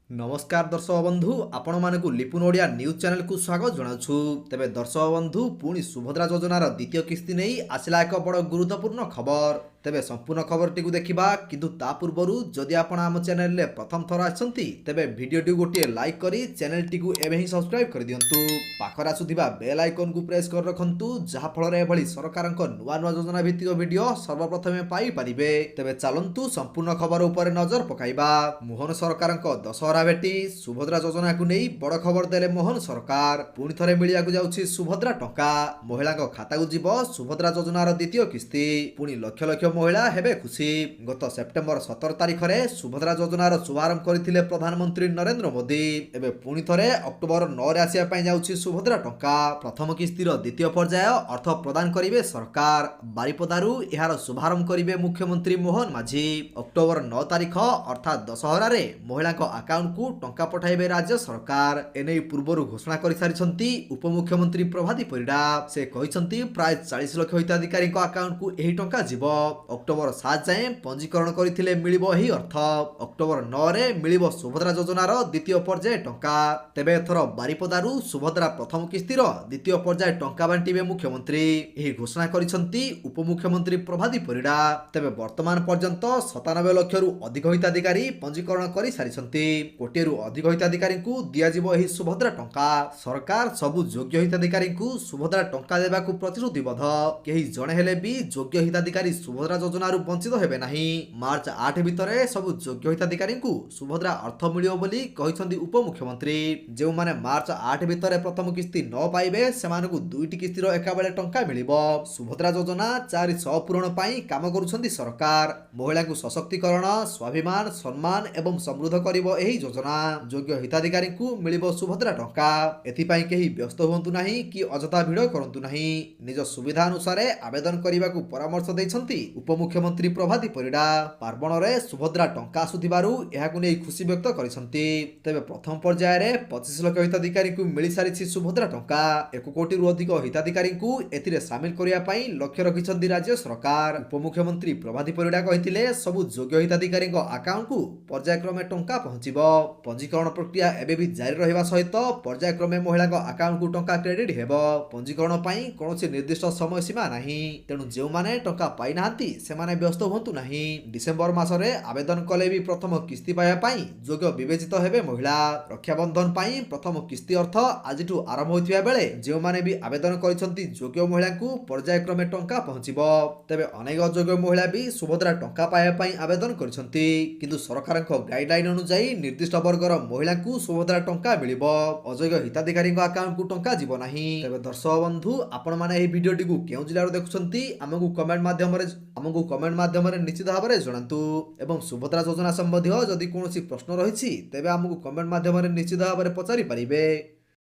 नमस्कार दर्शक बंधु आपण मानक लिपुन ओडिया न्यूज चैनल को स्वागत जनाछु। तेबे दर्शक बंधु पुणी सुभद्रा योजनार द्वितीय किस्ती नहीं आसला एक बड़ गुरुत्वपूर्ण खबर। तेबे संपूर्ण खबरटी को देखिबा, किंतु ता पूर्वरु जदि आपण आम चैनल ले प्रथम थर आछंती तेबे वीडियो टी गोटे लाइक करी चैनल टी को एबे ही सब्सक्राइब कर दियंतु। पाखर आसुथिबा बेल आइकन को प्रेस कर रखंतु, जहा फल रे एभली सरकारक नुवा नुवा योजना भित्तिक वीडियो सर्वप्रथमे पाई परिबे। तेबे चलंतु संपूर्ण खबर ऊपर नजर पकाइबा। मोहन सरकारक दशहरा भेटी सुभद्रा योजना को नहीं बड़ खबर देले मोहन सरकार। पुणी थरे मिलिया जाउछि सुभद्रा टंका। महिला खाता को जीव सुभद्रा योजनार द्वितीय किस्ती। पुणी लक्ष लक्ष महिला हेबे खुशी। गत सेप्टेम्बर 17 तारिख में सुभद्रा योजनार शुभारंभ करथिले प्रधानमंत्री नरेंद्र मोदी। एबे पुणी थरे अक्टोबर 9 रे आसिया पई जाउछि सुभद्रा टंका। प्रथम किस्तीर द्वितीय पर्याय अर्थ प्रदान करिवे सरकार। बारिपदारू एहार शुभारंभ करिवे मुख्यमंत्री मोहन माझी। अक्टोबर 9 तारिख अर्थात दशहरा रे महिला अकाउंट को टंका पठाइबे राज्य सरकार। एने पूर्व घोषणा कर सारी उपमुख्यमंत्री प्रभाती परिडा। से कहिसंती प्राय 40 लाख हिताधिकारी अकाउंट को यही टंका जीव। अक्टोबर 7 जाए पंजीकरण करथिले मिलिबो एही अर्थ। अक्टोबर 9 रे मिलिबो सुभद्रा योजनार द्वितीय पर्याय टंका। तेबे एथर बारिपदारू सुभद्रा प्रथम किस्तीर द्वितीय पर्याय टंका बांटिबे मुख्यमंत्री। एही घोषणा करिसंती उपमुख्यमंत्री प्रभाती परिडा। तेबे वर्तमान पर्यंत 97 लाख रु अधिक हिताधिकारी पंजीकरण कर सारिसंती। कोटिएरु अधिक हिताधिकारी को दियाजिबो एही सुभद्रा टंका। सरकार सबु योग्य हिताधिकारी को सुभद्रा टंका देबाकू प्रतिश्रुतिबद्ध। केही जणे हेले भी योग्य हिताधिकारी सुभद्रा योजना वंचित हेबे नाही। मार्च 8 भितरे सबु योग्य हिताधिकारी को सुभद्रा अर्थ मिलियो बोली कहिसंती उपमुख्यमंत्री। जो माने मार्च 8 भितरे प्रथम किस्ती न पाइबे सेमानकू दुईटी किस्तीर एकाबेले टंका मिलिबो। सुभद्रा योजना 400 पूरण पाई काम करुछंती सरकार। महिला को सशक्तिकरण, स्वाभिमान, सम्मान एवं समृद्ध करिबो एही योजना। योग्य हिताधिकारी को मिलिबो सुभद्रा टंका। एथिपाई केही व्यस्त हुंतु नाही कि अजथा भिड़ करंतु नाही। निज सुविधा अनुसार आवेदन करने को परामर्श देइछंती उपमुख्यमंत्री प्रभाती परिडा। पार्वण रे सुभद्रा टंका आसुथिबारु एहाकु नै खुशी व्यक्त करिसंती। तेबे प्रथम पर्याय रे 25 लाख हिताधिकारी को मिली सारिछि सुभद्रा टंका। 1 कोटी रु अधिक हिताधिकारी को एथिरे शामिल करिया पई लक्ष्य रखिसंती राज्य सरकार। उपमुख्यमंत्री प्रभाती परिडा कहिथिले सबु योग्य हिताधिकारी अकाउंट को पर्यायक्रमे टंका पहुंचिबो। पंजीकरण प्रक्रिया एबे भी जारी रहिबा सहित पर्यायक्रमे महिला अकाउंट को टंका क्रेडिट हेबो। पंजीकरण पई कोनोसी निर्दिष्ट समय सीमा नाही। तेणु जो माने टंका पाई नाहंती सेमाने व्यस्त हुंतु नाही। डिसेंबर मासरे आवेदन कले भी प्रथम किस्ती पाया पई योग्य विवेचित हेबे महिला। रक्षाबंधन पई प्रथम किस्ती अर्थ आजिठु आरंभ होइथिबा बेले जो माने भी आवेदन करिसंती योग्य महिला को पर्यायक्रमे टंका पहुंचिबो। तेबे अनेक अयोग्य महिला भी सुभद्रा टंका पाया पई आवेदन करिसंती, किंतु सरकारक गाइडलाइन अनुसार निर्दिष्ट वर्गर महिला को सुभद्रा टंका मिलिबो। अयोग्य हिताधिकारी अकाउंट को टंका जीवो नाही। तेबे दर्शक बंधु आपण माने एही वीडियोटी को केउ जिल्लार देखुछंती हमकु कमेंट माध्यम निश्चित भाव में जणातु। एवं सुभद्रा योजना संबंधी जदि कोनोसी प्रश्न रही तेबे हमकु कमेंट माध्यम निश्चित भाव में पचारि पारिबे।